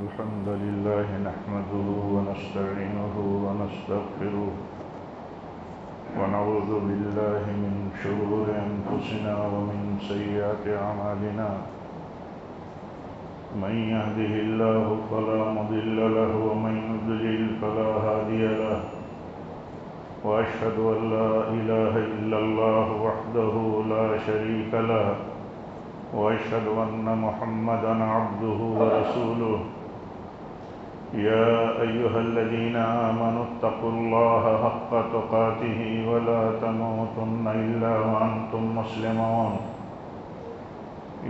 الحمد لله نحمده ونستعينه ونستغفره ونعوذ بالله من شرور أنفسنا ومن سيئات أعمالنا من يهده الله فلا مضل له ومن يضلل فلا هادي له وأشهد أن لا إله إلا الله وحده لا شريك له وأشهد أن محمدًا عبده ورسوله يا أيها الذين آمنوا اتقوا الله حق تقاته ولا تموتن إلا وأنتم مسلمون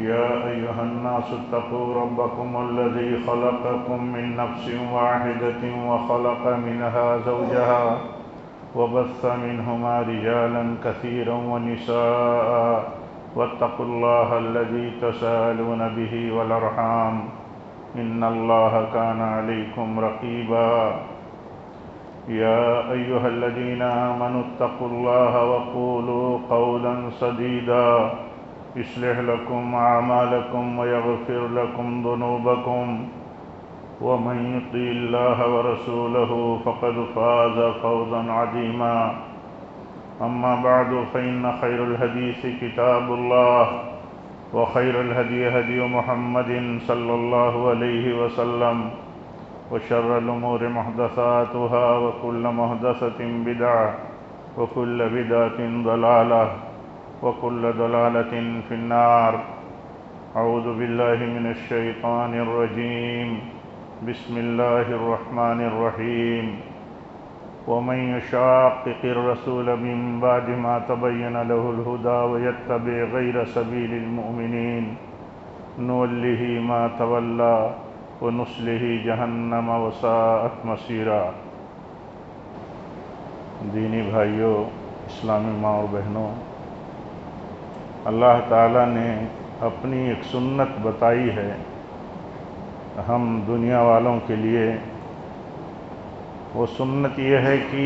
يا أيها الناس اتقوا ربكم الذي خلقكم من نفس واحدة وخلق منها زوجها وبث منهما رجالا كثيرا ونساء واتقوا الله الذي تساءلون به والأرحام إن الله كان عليكم رقيبا يا أيها الذين آمنوا اتقوا الله وقولوا قولا سديدا يصلح لكم أعمالكم ويغفر لكم ذنوبكم ومن يطع الله ورسوله فقد فاز فوزا عظيما أما بعد فإن خير الحديث كتاب الله وخير الهدي هدي محمد صلى الله عليه وسلم وشر الأمور محدثاتها وكل محدثة بدعة وكل بدعة ضلالة وكل ضلالة في النار أعوذ بالله من الشيطان الرجيم بسم الله الرحمن الرحيم ومن يشاقق الرسول من بعد ما تبين له الهدى ويتبع غير سبيل المؤمنين نوله ما تولى ونصله جہنم وساءت مصیرا۔ دینی بھائیوں، اسلامی ماں اور بہنوں، اللہ تعالیٰ نے اپنی ایک سنت بتائی ہے ہم دنیا والوں کے لیے۔ وہ سنت یہ ہے کہ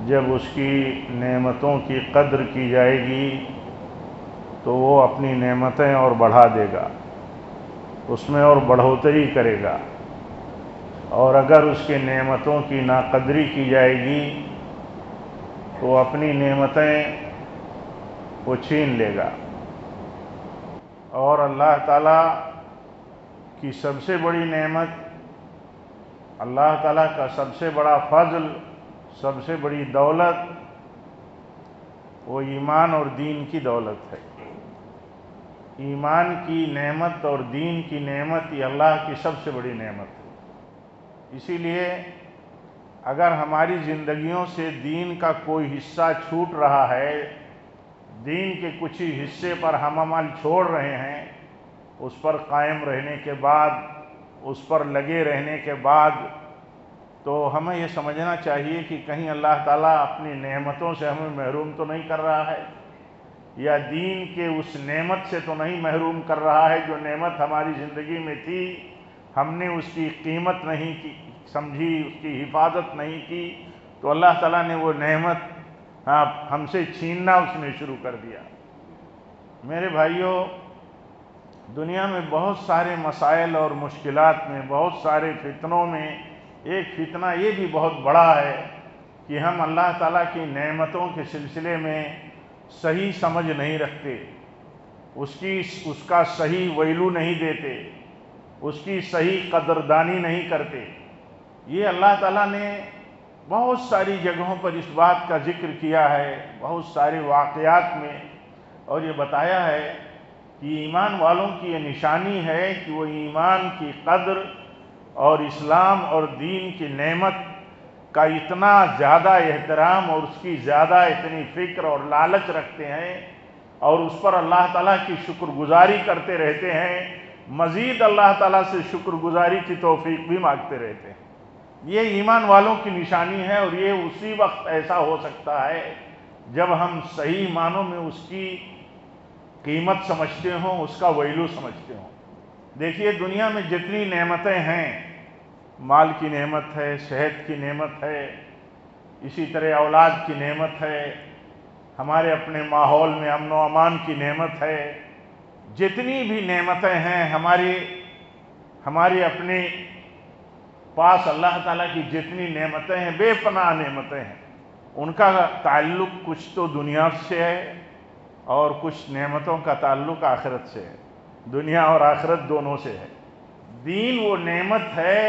جب اس کی نعمتوں کی قدر کی جائے گی تو وہ اپنی نعمتیں اور بڑھا دے گا، اس میں اور بڑھوتری کرے گا، اور اگر اس کے نعمتوں کی ناقدری کی جائے گی تو اپنی نعمتیں وہ چھین لے گا۔ اور اللہ تعالیٰ کی سب سے بڑی نعمت، اللہ تعالیٰ کا سب سے بڑا فضل، سب سے بڑی دولت وہ ایمان اور دین کی دولت ہے۔ ایمان کی نعمت اور دین کی نعمت یہ اللہ کی سب سے بڑی نعمت ہے۔ اسی لیے اگر ہماری زندگیوں سے دین کا کوئی حصہ چھوٹ رہا ہے، دین کے کچھ ہی حصے پر ہم عمل چھوڑ رہے ہیں، اس پر قائم رہنے کے بعد، اس پر لگے رہنے کے بعد، تو ہمیں یہ سمجھنا چاہیے کہ کہیں اللہ تعالیٰ اپنی نعمتوں سے ہمیں محروم تو نہیں کر رہا ہے، یا دین کے اس نعمت سے تو نہیں محروم کر رہا ہے جو نعمت ہماری زندگی میں تھی، ہم نے اس کی قیمت نہیں کی سمجھی، اس کی حفاظت نہیں کی، تو اللہ تعالیٰ نے وہ نعمت ہم سے چھیننا اس نے شروع کر دیا۔ میرے بھائیوں، دنیا میں بہت سارے مسائل اور مشکلات میں، بہت سارے فتنوں میں ایک فتنہ یہ بھی بہت بڑا ہے کہ ہم اللہ تعالیٰ کی نعمتوں کے سلسلے میں صحیح سمجھ نہیں رکھتے، اس کا صحیح ویلو نہیں دیتے، اس کی صحیح قدردانی نہیں کرتے۔ یہ اللہ تعالیٰ نے بہت ساری جگہوں پر اس بات کا ذکر کیا ہے، بہت سارے واقعات میں، اور یہ بتایا ہے کہ ایمان والوں کی یہ نشانی ہے کہ وہ ایمان کی قدر اور اسلام اور دین کی نعمت کا اتنا زیادہ احترام اور اس کی زیادہ اتنی فکر اور لالچ رکھتے ہیں، اور اس پر اللہ تعالیٰ کی شکر گزاری کرتے رہتے ہیں، مزید اللہ تعالیٰ سے شکر گزاری کی توفیق بھی مانگتے رہتے ہیں۔ یہ ایمان والوں کی نشانی ہے، اور یہ اسی وقت ایسا ہو سکتا ہے جب ہم صحیح معنوں میں اس کی قیمت سمجھتے ہوں، اس کا ویلو سمجھتے ہوں۔ دیکھیے، دنیا میں جتنی نعمتیں ہیں، مال کی نعمت ہے، صحت کی نعمت ہے، اسی طرح اولاد کی نعمت ہے، ہمارے اپنے ماحول میں امن و امان کی نعمت ہے، جتنی بھی نعمتیں ہیں ہمارے اپنے پاس اللہ تعالیٰ کی جتنی نعمتیں ہیں، بے پناہ نعمتیں ہیں، ان کا تعلق کچھ تو دنیا سے ہے اور کچھ نعمتوں کا تعلق آخرت سے ہے، دنیا اور آخرت دونوں سے ہے۔ دین وہ نعمت ہے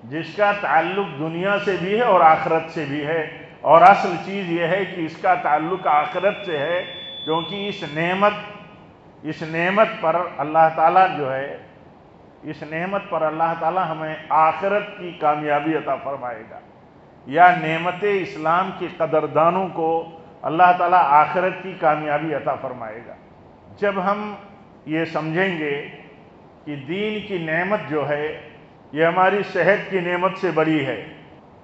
جس کا تعلق دنیا سے بھی ہے اور آخرت سے بھی ہے، اور اصل چیز یہ ہے کہ اس کا تعلق آخرت سے ہے، کیونکہ اس نعمت پر اللہ تعالیٰ جو ہے، اس نعمت پر اللہ تعالیٰ ہمیں آخرت کی کامیابی عطا فرمائے گا، یا نعمت اسلام کے قدردانوں کو اللہ تعالیٰ آخرت کی کامیابی عطا فرمائے گا۔ جب ہم یہ سمجھیں گے کہ دین کی نعمت جو ہے یہ ہماری صحت کی نعمت سے بڑی ہے،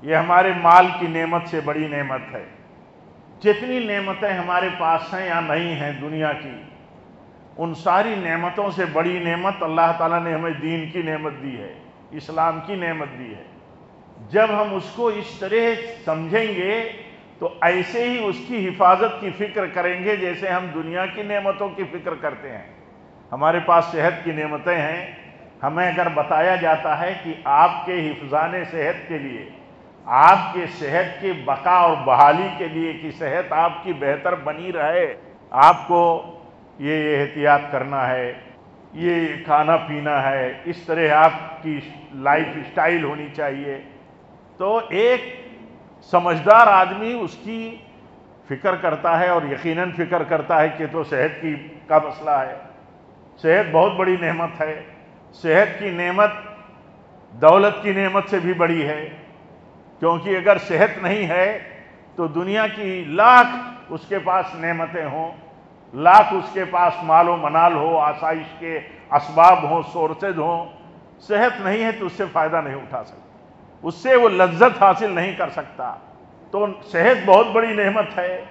یہ ہمارے مال کی نعمت سے بڑی نعمت ہے، جتنی نعمتیں ہمارے پاس ہیں یا نہیں ہیں دنیا کی، ان ساری نعمتوں سے بڑی نعمت اللہ تعالیٰ نے ہمیں دین کی نعمت دی ہے، اسلام کی نعمت دی ہے۔ جب ہم اس کو اس طرح سمجھیں گے تو ایسے ہی اس کی حفاظت کی فکر کریں گے جیسے ہم دنیا کی نعمتوں کی فکر کرتے ہیں۔ ہمارے پاس صحت کی نعمتیں ہیں، ہمیں اگر بتایا جاتا ہے کہ آپ کے حفظان صحت کے لیے، آپ کے صحت کی بقا اور بحالی کے لیے کہ صحت آپ کی بہتر بنی رہے، آپ کو یہ احتیاط کرنا ہے، یہ کھانا پینا ہے، اس طرح آپ کی لائف سٹائل ہونی چاہیے، تو ایک سمجھدار آدمی اس کی فکر کرتا ہے اور یقیناً فکر کرتا ہے کہ تو صحت کا مسئلہ ہے۔ صحت بہت بڑی نعمت ہے، صحت کی نعمت دولت کی نعمت سے بھی بڑی ہے، کیونکہ اگر صحت نہیں ہے تو دنیا کی لاکھ اس کے پاس نعمتیں ہوں، لاکھ اس کے پاس مال و منال ہو، آسائش کے اسباب ہوں، سورسز ہوں، صحت نہیں ہے تو اس سے فائدہ نہیں اٹھا سکتا، اس سے وہ لذت حاصل نہیں کر سکتا۔ تو صحت بہت بڑی نعمت ہے،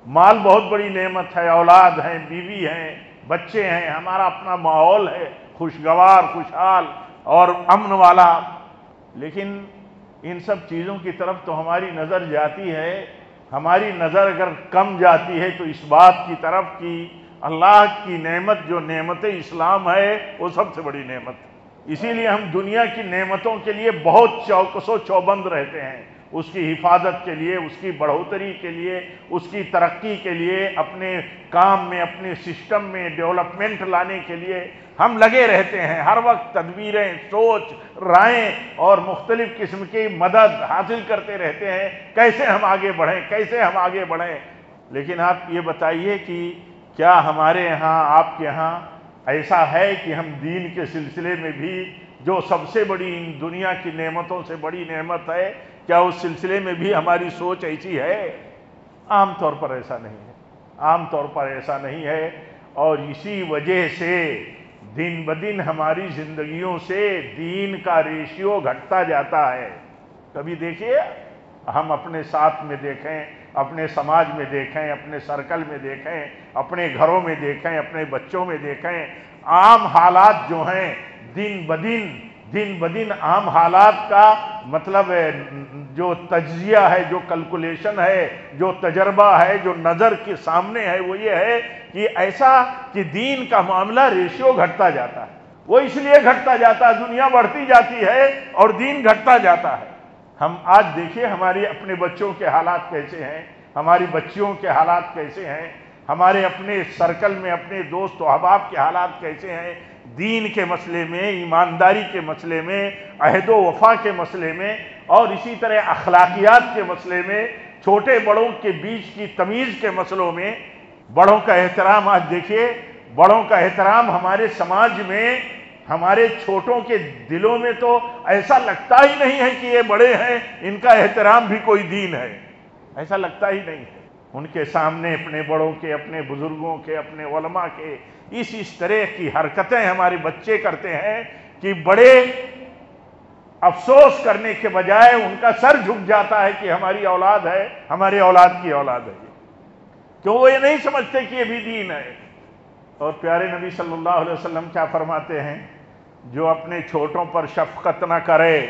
مال بہت بڑی نعمت ہے، اولاد ہیں، بیوی ہیں، بچے ہیں، ہمارا اپنا ماحول ہے خوشگوار، خوشحال اور امن والا، لیکن ان سب چیزوں کی طرف تو ہماری نظر جاتی ہے۔ ہماری نظر اگر کم جاتی ہے تو اس بات کی طرف کہ اللہ کی نعمت جو نعمت اسلام ہے وہ سب سے بڑی نعمت ہے۔ اسی لیے ہم دنیا کی نعمتوں کے لیے بہت چوکس و چوبند رہتے ہیں، اس کی حفاظت کے لیے، اس کی بڑھوتری کے لیے، اس کی ترقی کے لیے، اپنے کام میں، اپنے سسٹم میں ڈیولپمنٹ لانے کے لیے ہم لگے رہتے ہیں، ہر وقت تدبیریں، سوچ، رائیں اور مختلف قسم کی مدد حاصل کرتے رہتے ہیں، کیسے ہم آگے بڑھیں، کیسے ہم آگے بڑھیں۔ لیکن آپ یہ بتائیے کہ کیا ہمارے یہاں، آپ کے یہاں ایسا ہے کہ ہم دین کے سلسلے میں بھی جو سب سے بڑی ان دنیا کی نعمتوں سے بڑی نعمت ہے، کیا اس سلسلے میں بھی ہماری سوچ ایسی ہے؟ عام طور پر ایسا نہیں ہے، عام طور پر ایسا نہیں ہے، اور اسی وجہ سے دن بدن ہماری زندگیوں سے دین کا ریشیو گھٹتا جاتا ہے۔ کبھی دیکھیے، ہم اپنے ساتھ میں دیکھیں، اپنے سماج میں دیکھیں، اپنے سرکل میں دیکھیں، اپنے گھروں میں دیکھیں، اپنے بچوں میں دیکھیں، عام حالات جو ہیں دن بدن عام حالات کا مطلب جو تجزیہ ہے، جو کلکولیشن ہے، جو تجربہ ہے، جو نظر کے سامنے ہے، وہ یہ ہے کہ ایسا کہ دین کا معاملہ ریشیو گھٹتا جاتا ہے۔ وہ اس لیے گھٹتا جاتا ہے، دنیا بڑھتی جاتی ہے اور دین گھٹتا جاتا ہے۔ ہم آج دیکھیے ہمارے اپنے بچوں کے حالات کیسے ہیں، ہماری بچیوں کے حالات کیسے ہیں، ہمارے اپنے سرکل میں اپنے دوست و احباب کے حالات کیسے ہیں، دین کے مسئلے میں، ایمانداری کے مسئلے میں، عہد و وفا کے مسئلے میں، اور اسی طرح اخلاقیات کے مسئلے میں، چھوٹے بڑوں کے بیچ کی تمیز کے مسئلوں میں، بڑوں کا احترام۔ آج دیکھیے بڑوں کا احترام ہمارے سماج میں، ہمارے چھوٹوں کے دلوں میں تو ایسا لگتا ہی نہیں ہے کہ یہ بڑے ہیں، ان کا احترام بھی کوئی دین ہے، ایسا لگتا ہی نہیں ہے۔ ان کے سامنے اپنے بڑوں کے، اپنے بزرگوں کے، اپنے علماء کے اس طرح کی حرکتیں ہمارے بچے کرتے ہیں کہ بڑے افسوس کرنے کے بجائے ان کا سر جھک جاتا ہے کہ ہماری اولاد ہے، ہماری اولاد کی اولاد ہے، کیوں وہ یہ نہیں سمجھتے کہ یہ بھی دین ہے۔ اور پیارے نبی صلی اللہ علیہ وسلم کیا فرماتے ہیں؟ جو اپنے چھوٹوں پر شفقت نہ کرے،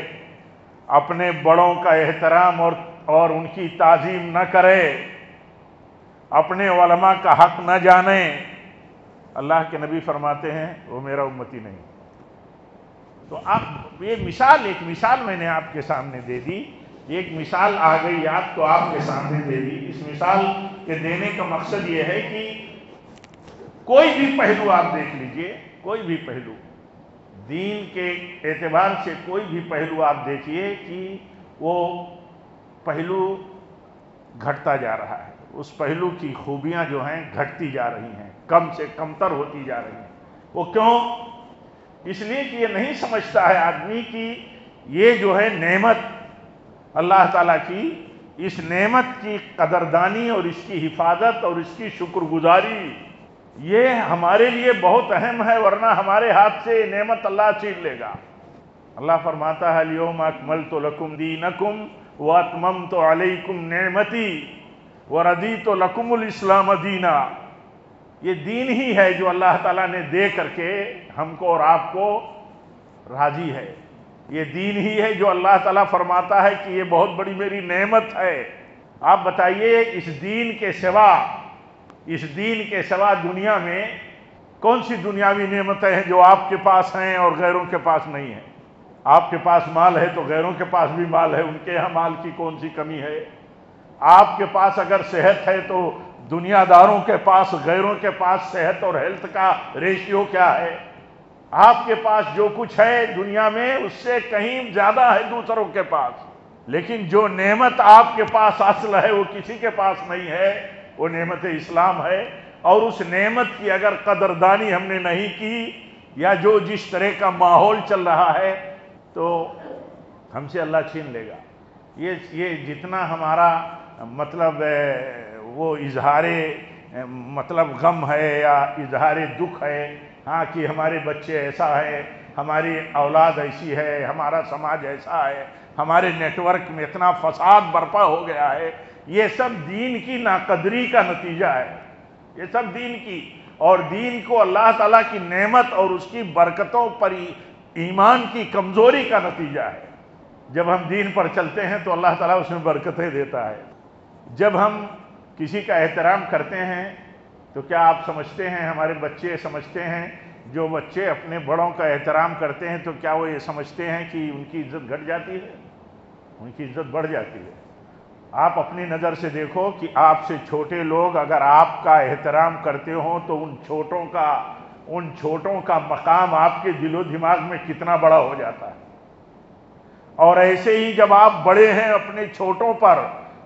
اپنے بڑوں کا احترام اور ان کی تعظیم نہ کرے، اپنے علماء کا حق نہ جانے، اللہ کے نبی فرماتے ہیں وہ میرا امتی نہیں۔ تو آپ یہ مثال، ایک مثال میں نے آپ کے سامنے دے دی، ایک مثال آ گئی آپ تو آپ کے سامنے دے دی۔ اس مثال کے دینے کا مقصد یہ ہے کہ کوئی بھی پہلو آپ دیکھ لیجئے، کوئی بھی پہلو دین کے اعتبار سے، کوئی بھی پہلو آپ دیکھیے کہ وہ پہلو گھٹتا جا رہا ہے، اس پہلو کی خوبیاں جو ہیں گھٹتی جا رہی ہیں، کم سے کمتر ہوتی جا رہی ہیں۔ وہ کیوں؟ اس لیے کہ یہ نہیں سمجھتا ہے آدمی کہ یہ جو ہے نعمت اللہ تعالیٰ کی، اس نعمت کی قدردانی اور اس کی حفاظت اور اس کی شکر گزاری یہ ہمارے لیے بہت اہم ہے، ورنہ ہمارے ہاتھ سے یہ نعمت اللہ چھین لے گا۔ اللہ فرماتا ہے الیوم اکملت لکم دینکم واتممت علیکم نعمتی وردیت لکم الاسلام دینا۔ یہ دین ہی ہے جو اللہ تعالیٰ نے دے کر کے ہم کو اور آپ کو راضی ہے، یہ دین ہی ہے جو اللہ تعالیٰ فرماتا ہے کہ یہ بہت بڑی میری نعمت ہے۔ آپ بتائیے اس دین کے سوا دنیا میں کون سی دنیاوی نعمتیں ہیں جو آپ کے پاس ہیں اور غیروں کے پاس نہیں ہیں؟ آپ کے پاس مال ہے تو غیروں کے پاس بھی مال ہے، ان کے یہاں مال کی کون سی کمی ہے؟ آپ کے پاس اگر صحت ہے تو دنیا داروں کے پاس، غیروں کے پاس صحت اور ہیلتھ کا ریشیو کیا ہے؟ آپ کے پاس جو کچھ ہے دنیا میں اس سے کہیں زیادہ ہے دوسروں کے پاس، لیکن جو نعمت آپ کے پاس اصل ہے وہ کسی کے پاس نہیں ہے، وہ نعمت اسلام ہے۔ اور اس نعمت کی اگر قدردانی ہم نے نہیں کی، یا جو جس طرح کا ماحول چل رہا ہے، تو ہم سے اللہ چھین لے گا۔ یہ جتنا ہمارا مطلب وہ اظہار مطلب غم ہے یا اظہار دکھ ہے، ہاں کہ ہمارے بچے ایسا ہے، ہماری اولاد ایسی ہے، ہمارا سماج ایسا ہے، ہمارے نیٹ ورک میں اتنا فساد برپا ہو گیا ہے، یہ سب دین کی ناقدری کا نتیجہ ہے، یہ سب دین کی، اور دین کو اللہ تعالیٰ کی نعمت اور اس کی برکتوں پر ایمان کی کمزوری کا نتیجہ ہے۔ جب ہم دین پر چلتے ہیں تو اللہ تعالیٰ اس میں برکتیں دیتا ہے۔ جب ہم کسی کا احترام کرتے ہیں تو کیا آپ سمجھتے ہیں، ہمارے بچے سمجھتے ہیں، جو بچے اپنے بڑوں کا احترام کرتے ہیں تو کیا وہ یہ سمجھتے ہیں کہ ان کی عزت گھٹ جاتی ہے؟ ان کی عزت بڑھ جاتی ہے۔ آپ اپنی نظر سے دیکھو کہ آپ سے چھوٹے لوگ اگر آپ کا احترام کرتے ہوں تو ان چھوٹوں کا مقام آپ کے دل و دماغ میں کتنا بڑا ہو جاتا ہے۔ اور ایسے ہی جب آپ بڑے ہیں اپنے چھوٹوں پر،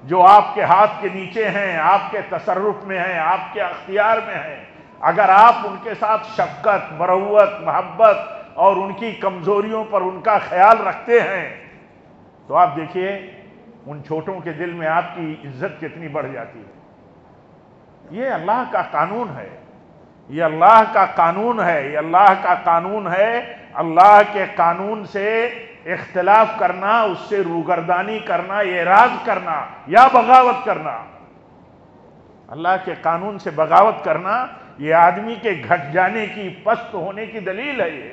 جو آپ کے ہاتھ کے نیچے ہیں، آپ کے تصرف میں ہیں، آپ کے اختیار میں ہیں، اگر آپ ان کے ساتھ شفقت، مروت، محبت اور ان کی کمزوریوں پر ان کا خیال رکھتے ہیں تو آپ دیکھیے ان چھوٹوں کے دل میں آپ کی عزت کتنی بڑھ جاتی ہے۔ یہ اللہ کا قانون ہے، یہ اللہ کا قانون ہے، یہ اللہ کا قانون ہے۔ اللہ کے قانون سے اختلاف کرنا، اس سے روگردانی کرنا، اعراض کرنا یا بغاوت کرنا، اللہ کے قانون سے بغاوت کرنا، یہ آدمی کے گھٹ جانے کی، پست ہونے کی دلیل ہے۔ یہ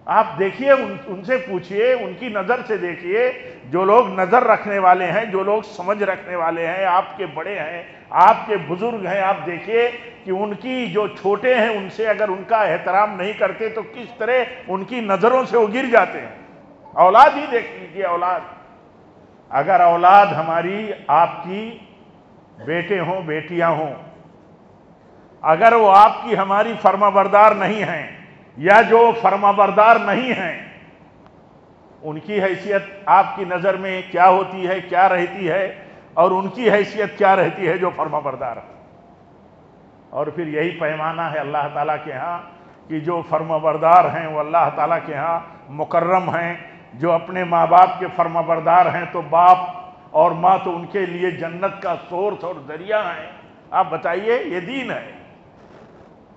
آپ دیکھیے، ان سے پوچھئے، ان کی نظر سے دیکھیے، جو لوگ نظر رکھنے والے ہیں، جو لوگ سمجھ رکھنے والے ہیں، آپ کے بڑے ہیں، آپ کے بزرگ ہیں، آپ دیکھیے کہ ان کی جو چھوٹے ہیں ان سے اگر ان کا احترام نہیں کرتے تو کس طرح ان کی نظروں سے وہ گر جاتے ہیں۔ اولاد ہی دیکھ لیجیے، اولاد، اگر اولاد ہماری، آپ کی بیٹے ہوں، بیٹیاں ہوں، اگر وہ آپ کی، ہماری فرما بردار نہیں ہیں، یا جو فرما بردار نہیں ہیں، ان کی حیثیت آپ کی نظر میں کیا ہوتی ہے، کیا رہتی ہے، اور ان کی حیثیت کیا رہتی ہے جو فرما بردار ہے۔ اور پھر یہی پیمانہ ہے اللہ تعالیٰ کے ہاں کہ جو فرما بردار ہیں وہ اللہ تعالیٰ کے ہاں مکرم ہیں، جو اپنے ماں باپ کے فرما بردار ہیں تو باپ اور ماں تو ان کے لیے جنت کا سورس اور ذریعہ ہیں۔ آپ بتائیے، یہ دین ہے۔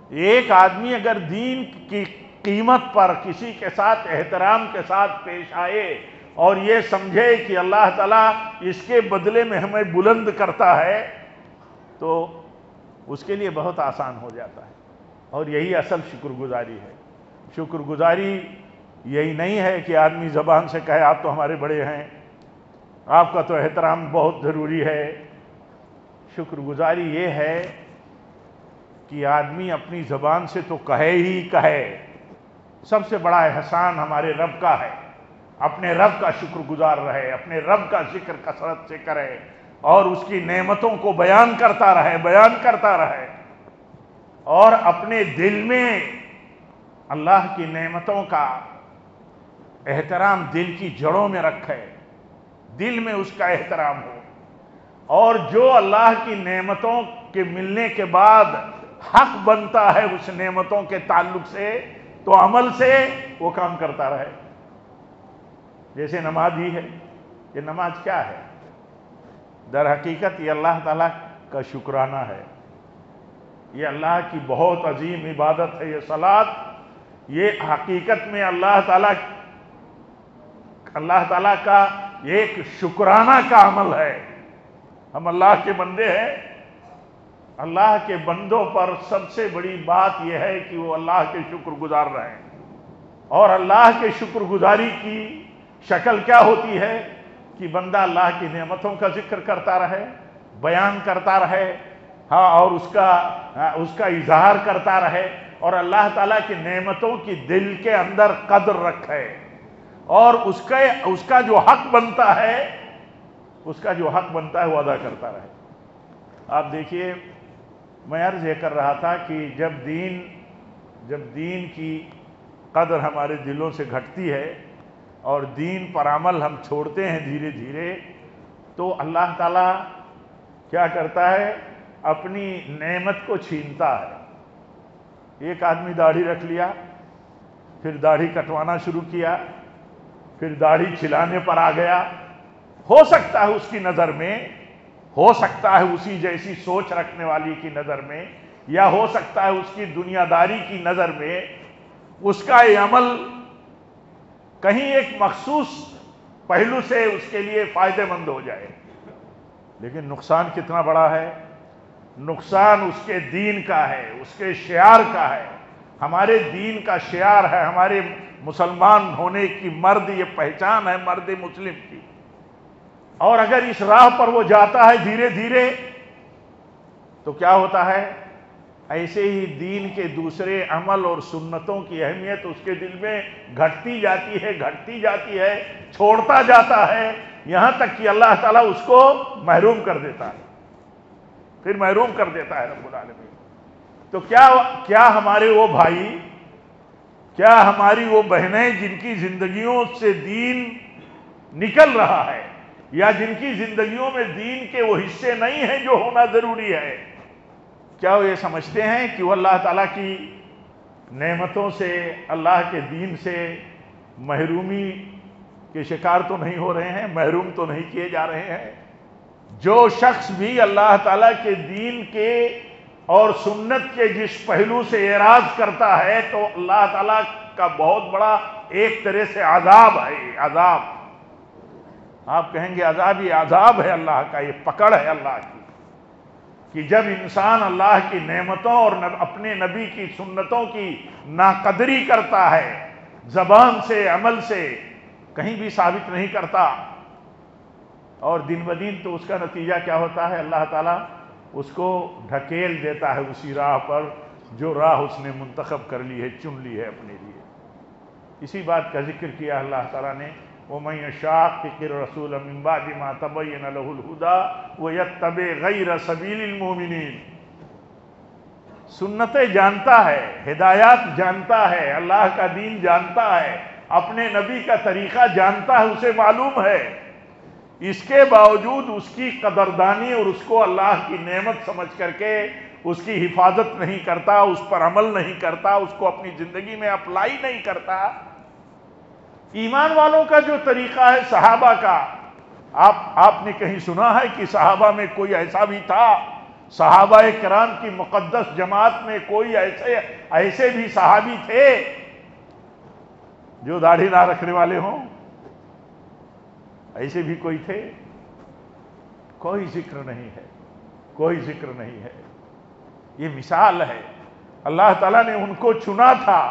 ایک آدمی اگر دین کی قیمت پر کسی کے ساتھ احترام کے ساتھ پیش آئے اور یہ سمجھے کہ اللہ تعالیٰ اس کے بدلے میں ہمیں بلند کرتا ہے تو اس کے لیے بہت آسان ہو جاتا ہے۔ اور یہی اصل شکر گزاری ہے۔ شکر گزاری یہی نہیں ہے کہ آدمی زبان سے کہے آپ تو ہمارے بڑے ہیں، آپ کا تو احترام بہت ضروری ہے۔ شکر گزاری یہ ہے کہ آدمی اپنی زبان سے تو کہے ہی کہے، سب سے بڑا احسان ہمارے رب کا ہے. اپنے رب کا شکر گزار رہے، اپنے رب کا ذکر کثرت سے کرے اور اس کی نعمتوں کو بیان کرتا رہے اور اپنے دل میں اللہ کی نعمتوں کا احترام دل کی جڑوں میں رکھے، دل میں اس کا احترام ہو، اور جو اللہ کی نعمتوں کے ملنے کے بعد حق بنتا ہے اس نعمتوں کے تعلق سے تو عمل سے وہ کام کرتا رہے. جیسے نماز ہی ہے. یہ نماز کیا ہے؟ در حقیقت یہ اللہ تعالیٰ کا شکرانہ ہے. یہ اللہ کی بہت عظیم عبادت ہے. یہ صلاۃ، یہ حقیقت میں اللہ تعالیٰ کا ایک شکرانہ کا عمل ہے. ہم اللہ کے بندے ہیں. اللہ کے بندوں پر سب سے بڑی بات یہ ہے کہ وہ اللہ کے شکر گزار رہے ہیں. اور اللہ کے شکر گزاری کی شکل کیا ہوتی ہے کہ بندہ اللہ کی نعمتوں کا ذکر کرتا رہے، بیان کرتا رہے، اور اس کا اظہار کرتا رہے، اور اللہ تعالیٰ کی نعمتوں کی دل کے اندر قدر رکھے، اور اس کا جو حق بنتا ہے وہ ادا کرتا رہے. آپ دیکھیے، میں عرض یہ کر رہا تھا کہ جب دین کی قدر ہمارے دلوں سے گھٹتی ہے اور دین پر عمل ہم چھوڑتے ہیں دھیرے دھیرے، تو اللہ تعالیٰ کیا کرتا ہے؟ اپنی نعمت کو چھینتا ہے. ایک آدمی داڑھی رکھ لیا، پھر داڑھی کٹوانا شروع کیا، پھر داڑھی چھلانے پر آ گیا. ہو سکتا ہے اس کی نظر میں، ہو سکتا ہے اسی جیسی سوچ رکھنے والی کی نظر میں، یا ہو سکتا ہے اس کی دنیا داری کی نظر میں اس کا یہ عمل کہیں ایک مخصوص پہلو سے اس کے لیے فائدہ مند ہو جائے. لیکن نقصان کتنا بڑا ہے؟ نقصان اس کے دین کا ہے، اس کے شعار کا ہے. ہمارے دین کا شعار ہے، ہمارے مسلمان ہونے کی مرد یہ پہچان ہے مرد مسلم کی. اور اگر اس راہ پر وہ جاتا ہے دھیرے دھیرے تو کیا ہوتا ہے؟ ایسے ہی دین کے دوسرے عمل اور سنتوں کی اہمیت اس کے دل میں گھٹتی جاتی ہے، چھوڑتا جاتا ہے، یہاں تک کہ اللہ تعالیٰ اس کو محروم کر دیتا ہے. پھر محروم کر دیتا ہے رب العالمین. تو کیا ہمارے وہ بھائی، کیا ہماری وہ بہنیں جن کی زندگیوں سے دین نکل رہا ہے، یا جن کی زندگیوں میں دین کے وہ حصے نہیں ہیں جو ہونا ضروری ہے، کیا وہ یہ سمجھتے ہیں کہ وہ اللہ تعالیٰ کی نعمتوں سے، اللہ کے دین سے محرومی کے شکار تو نہیں ہو رہے ہیں، محروم تو نہیں کیے جا رہے ہیں؟ جو شخص بھی اللہ تعالیٰ کے دین کے اور سنت کے جس پہلو سے اعراض کرتا ہے تو اللہ تعالیٰ کا بہت بڑا ایک طرح سے عذاب ہے. عذاب، آپ کہیں گے عذاب، یہ عذاب ہے اللہ کا، یہ پکڑ ہے اللہ کی، کہ جب انسان اللہ کی نعمتوں اور اپنے نبی کی سنتوں کی ناقدری کرتا ہے، زبان سے، عمل سے کہیں بھی ثابت نہیں کرتا، اور دن بدن تو اس کا نتیجہ کیا ہوتا ہے؟ اللہ تعالیٰ اس کو ڈھکیل دیتا ہے اسی راہ پر جو راہ اس نے منتخب کر لی ہے، چن لی ہے اپنے لیے. اسی بات کا ذکر کیا اللہ تعالیٰ نے، وَمَن يُشَاقِقِ الرَّسُولَ مِن بَعْدِ مَا تَبَيَّنَ لَهُ الْهُدَىٰ وَيَتَّبِعْ غَيْرَ سَبِيلِ الْمُؤْمِنِينَ. سنتیں جانتا ہے، ہدایات جانتا ہے، اللہ کا دین جانتا ہے، اپنے نبی کا طریقہ جانتا ہے، اسے معلوم ہے، اس کے باوجود اس کی قدردانی اور اس کو اللہ کی نعمت سمجھ کر کے اس کی حفاظت نہیں کرتا، اس پر عمل نہیں کرتا، اس کو اپنی زندگی میں اپلائی نہیں کرتا. ایمان والوں کا جو طریقہ ہے صحابہ کا، آپ نے کہیں سنا ہے کہ صحابہ میں کوئی ایسا بھی تھا، صحابہ کرام کی مقدس جماعت میں کوئی ایسے بھی صحابی تھے جو داڑھی نہ رکھنے والے ہوں؟ ایسے بھی کوئی تھے؟ کوئی ذکر نہیں ہے، کوئی ذکر نہیں ہے. یہ مثال ہے، اللہ تعالیٰ نے ان کو چنا تھا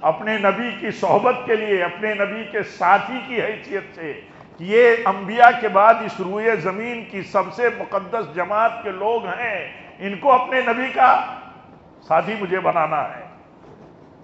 اپنے نبی کی صحبت کے لیے، اپنے نبی کے ساتھی کی حیثیت سے، کہ یہ انبیاء کے بعد اس روئے زمین کی سب سے مقدس جماعت کے لوگ ہیں، ان کو اپنے نبی کا ساتھی مجھے بنانا ہے.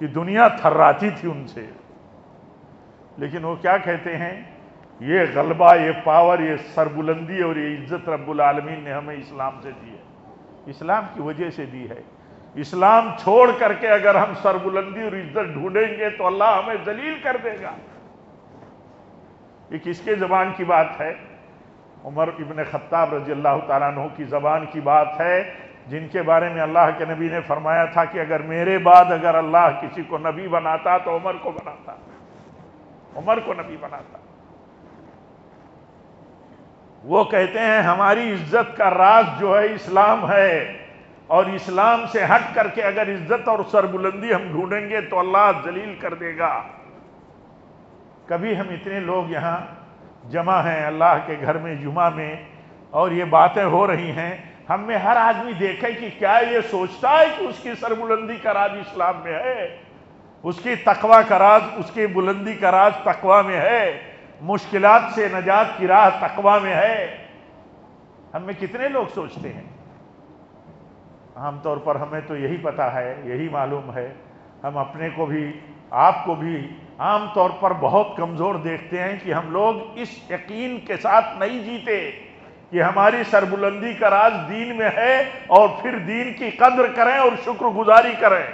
کہ دنیا تھراتی تھی ان سے، لیکن وہ کیا کہتے ہیں، یہ غلبہ، یہ پاور، یہ سربلندی اور یہ عزت رب العالمین نے ہمیں اسلام سے دی ہے، اسلام کی وجہ سے دی ہے۔ اسلام چھوڑ کر کے اگر ہم سربلندی اور عزت ڈھونڈیں گے تو اللہ ہمیں ذلیل کر دے گا۔ یہ کس کے زبان کی بات ہے؟ عمر ابن خطاب رضی اللہ تعالیٰ عنہ کی زبان کی بات ہے، جن کے بارے میں اللہ کے نبی نے فرمایا تھا کہ اگر میرے بعد اگر اللہ کسی کو نبی بناتا تو عمر کو بناتا، عمر کو نبی بناتا۔ وہ کہتے ہیں ہماری عزت کا راز جو ہے اسلام ہے، اور اسلام سے ہٹ کر کے اگر عزت اور سربلندی ہم ڈھونڈیں گے تو اللہ ذلیل کر دے گا۔ کبھی ہم اتنے لوگ یہاں جمع ہیں اللہ کے گھر میں جمعہ میں، اور یہ باتیں ہو رہی ہیں، ہم میں ہر آدمی دیکھے کہ کیا یہ سوچتا ہے کہ اس کی سربلندی کا راز اسلام میں ہے، اس کی تقوی کا راز، اس کی بلندی کا راز تقوی میں ہے، مشکلات سے نجات کی راہ تقوی میں ہے۔ ہم میں کتنے لوگ سوچتے ہیں؟ عام طور پر ہمیں تو یہی پتہ ہے، یہی معلوم ہے، ہم اپنے کو بھی آپ کو بھی عام طور پر بہت کمزور دیکھتے ہیں کہ ہم لوگ اس یقین کے ساتھ نہیں جیتے کہ ہماری سربلندی کا راز دین میں ہے، اور پھر دین کی قدر کریں اور شکر گزاری کریں۔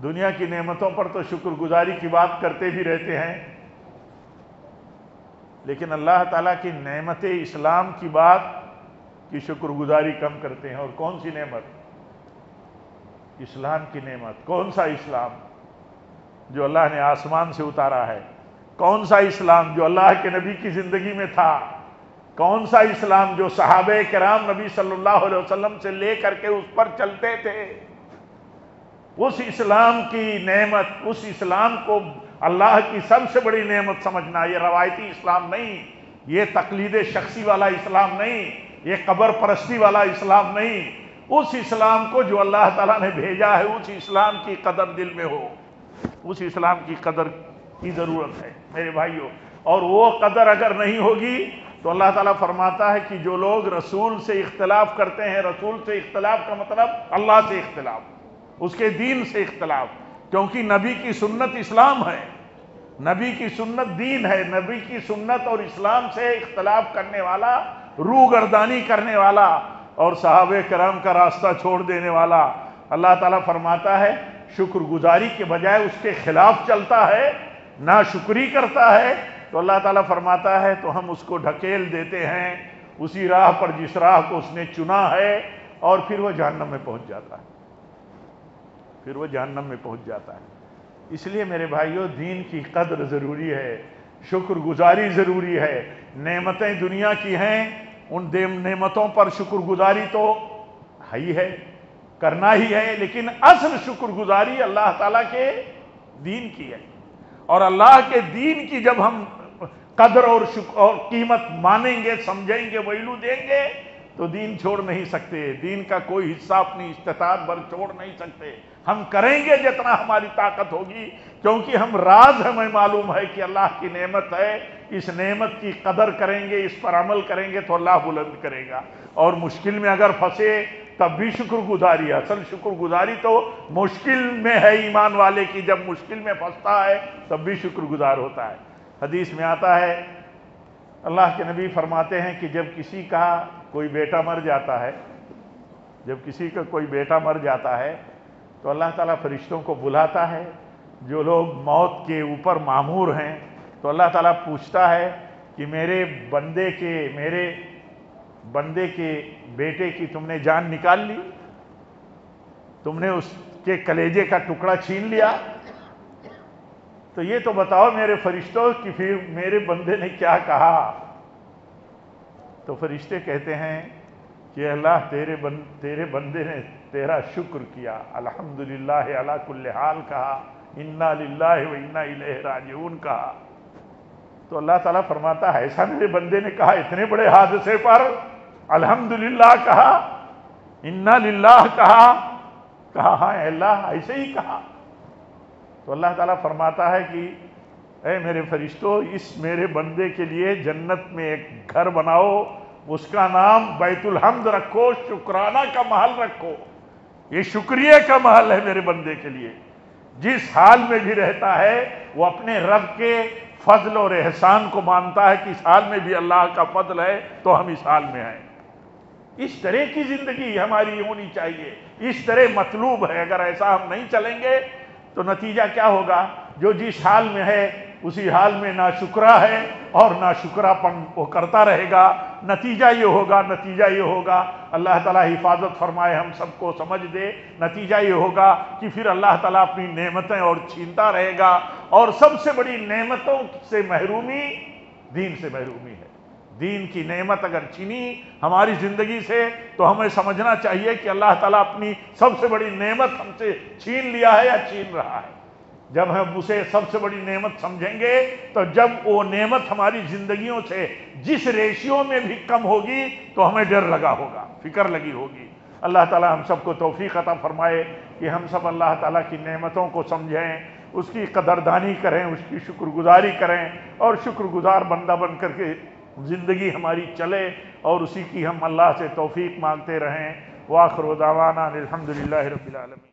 دنیا کی نعمتوں پر تو شکر گزاری کی بات کرتے بھی رہتے ہیں، لیکن اللہ تعالیٰ کی نعمت اسلام کی بات کی شکر گزاری کم کرتے ہیں۔ اور کون سی نعمت؟ اسلام کی نعمت۔ کون سا اسلام جو اللہ نے آسمان سے اتارا ہے؟ کون سا اسلام جو اللہ کے نبی کی زندگی میں تھا؟ کون سا اسلام جو صحابہ کرام نبی صلی اللہ علیہ وسلم سے لے کر کے اس پر چلتے تھے؟ اس اسلام کی نعمت، اس اسلام کو اللہ کی سب سے بڑی نعمت سمجھنا، یہ روایتی اسلام نہیں، یہ تقلید شخصی والا اسلام نہیں، یہ قبر پرستی والا اسلام نہیں، اس اسلام کو جو اللہ تعالیٰ نے بھیجا ہے، اس اسلام کی قدر دل میں ہو، اس اسلام کی قدر کی ضرورت ہے میرے بھائیوں۔ اور وہ قدر اگر نہیں ہوگی تو اللہ تعالیٰ فرماتا ہے کہ جو لوگ رسول سے اختلاف کرتے ہیں، رسول سے اختلاف کا مطلب اللہ سے اختلاف، اس کے دین سے اختلاف، کیونکہ نبی کی سنت اسلام ہے، نبی کی سنت دین ہے، نبی کی سنت اور اسلام سے اختلاف کرنے والا، روگردانی کرنے والا اور صحابہ کرام کا راستہ چھوڑ دینے والا، اللہ تعالیٰ فرماتا ہے شکر گزاری کے بجائے اس کے خلاف چلتا ہے، ناشکری کرتا ہے، تو اللہ تعالیٰ فرماتا ہے تو ہم اس کو ڈھکیل دیتے ہیں اسی راہ پر جس راہ کو اس نے چنا ہے، اور پھر وہ جہنم میں پہنچ جاتا ہے، پھر وہ جہنم میں پہنچ جاتا ہے۔ اس لیے میرے بھائیوں، دین کی قدر ضروری ہے، شکر گزاری ضروری ہے۔ نعمتیں دنیا کی ہیں، ان نعمتوں پر شکر گزاری تو ہی ہے، کرنا ہی ہے، لیکن اصل شکر گزاری اللہ تعالیٰ کے دین کی ہے، اور اللہ کے دین کی جب ہم قدر اور قیمت مانیں گے، سمجھیں گے، ویلو دیں گے، تو دین چھوڑ نہیں سکتے، دین کا کوئی حصہ اپنی استطاعت بھر چھوڑ نہیں سکتے۔ ہم کریں گے جتنا ہماری طاقت ہوگی، کیونکہ ہم راز ہمیں معلوم ہے کہ اللہ کی نعمت ہے، اس نعمت کی قدر کریں گے، اس پر عمل کریں گے تو اللہ بلند کرے گا۔ اور مشکل میں اگر پھنسے تب بھی شکر گزاری، اصل شکر گزاری تو مشکل میں ہے ایمان والے کی، جب مشکل میں پھنستا ہے تب بھی شکر گزار ہوتا ہے۔ حدیث میں آتا ہے، اللہ کے نبی فرماتے ہیں کہ جب کسی کا کوئی بیٹا مر جاتا ہے، جب کسی کا کوئی بیٹا مر جاتا ہے تو اللہ تعالیٰ فرشتوں کو بلاتا ہے، جو لوگ موت کے اوپر مامور ہیں، تو اللہ تعالیٰ پوچھتا ہے کہ میرے بندے کے بیٹے کی تم نے جان نکال لی، تم نے اس کے کلیجے کا ٹکڑا چھین لیا، تو یہ تو بتاؤ میرے فرشتوں کہ پھر میرے بندے نے کیا کہا؟ تو فرشتے کہتے ہیں کہ اللہ تیرے بندے نے تیرا شکر کیا، الحمدللہ علی کل حال کہا، انا للہ و انا الیہ راجعون کہا۔ تو اللہ تعالیٰ فرماتا ہے ایسا میرے بندے نے کہا اتنے بڑے حادثے پر الحمدللہ کہا، انا للہ کہا ہاں اللہ ایسے ہی کہا۔ تو اللہ تعالیٰ فرماتا ہے کہ اے میرے فرشتوں، اس میرے بندے کے لیے جنت میں ایک گھر بناؤ، اس کا نام بیت الحمد رکھو، شکرانہ کا محل رکھو، یہ شکریہ کا محل ہے میرے بندے کے لیے. جس حال میں بھی رہتا ہے وہ اپنے رب کے فضل اور احسان کو مانتا ہے کہ اس حال میں بھی اللہ کا فضل ہے تو ہم اس حال میں ہیں. اس طرح کی زندگی ہماری ہونی چاہیے، اس طرح مطلوب ہے. اگر ایسا ہم نہیں چلیں گے تو نتیجہ کیا ہوگا؟ جو جس حال میں ہے اسی حال میں ناشکرا ہے اور ناشکرا پن وہ کرتا رہے گا. نتیجہ یہ ہوگا اللہ تعالیٰ حفاظت فرمائے، ہم سب کو سمجھ دے. نتیجہ یہ ہوگا کہ پھر اللہ تعالیٰ اپنی نعمتیں اور چھینتا رہے گا، اور سب سے بڑی نعمتوں سے محرومی دین سے محرومی ہے. دین کی نعمت اگر چھینی ہماری زندگی سے تو ہمیں سمجھنا چاہیے کہ اللہ تعالیٰ اپنی سب سے بڑی نعمت ہم سے چھین لیا ہے یا چھین رہا ہے. جب ہم اسے سب سے بڑی نعمت سمجھیں گے تو جب وہ نعمت ہماری زندگیوں سے جس ریشیو میں بھی کم ہوگی تو ہمیں ڈر لگا ہوگا، فکر لگی ہوگی. اللہ تعالیٰ ہم سب کو توفیق عطا فرمائے کہ ہم سب اللہ تعالیٰ کی نعمتوں کو سمجھیں، اس کی قدردانی کریں، اس کی شکر گزاری کریں، اور شکر گزار بندہ بن کر کے زندگی ہماری چلے، اور اسی کی ہم اللہ سے توفیق مانگتے رہیں. وآخر دعوانا الحمدللہ رب العالمین.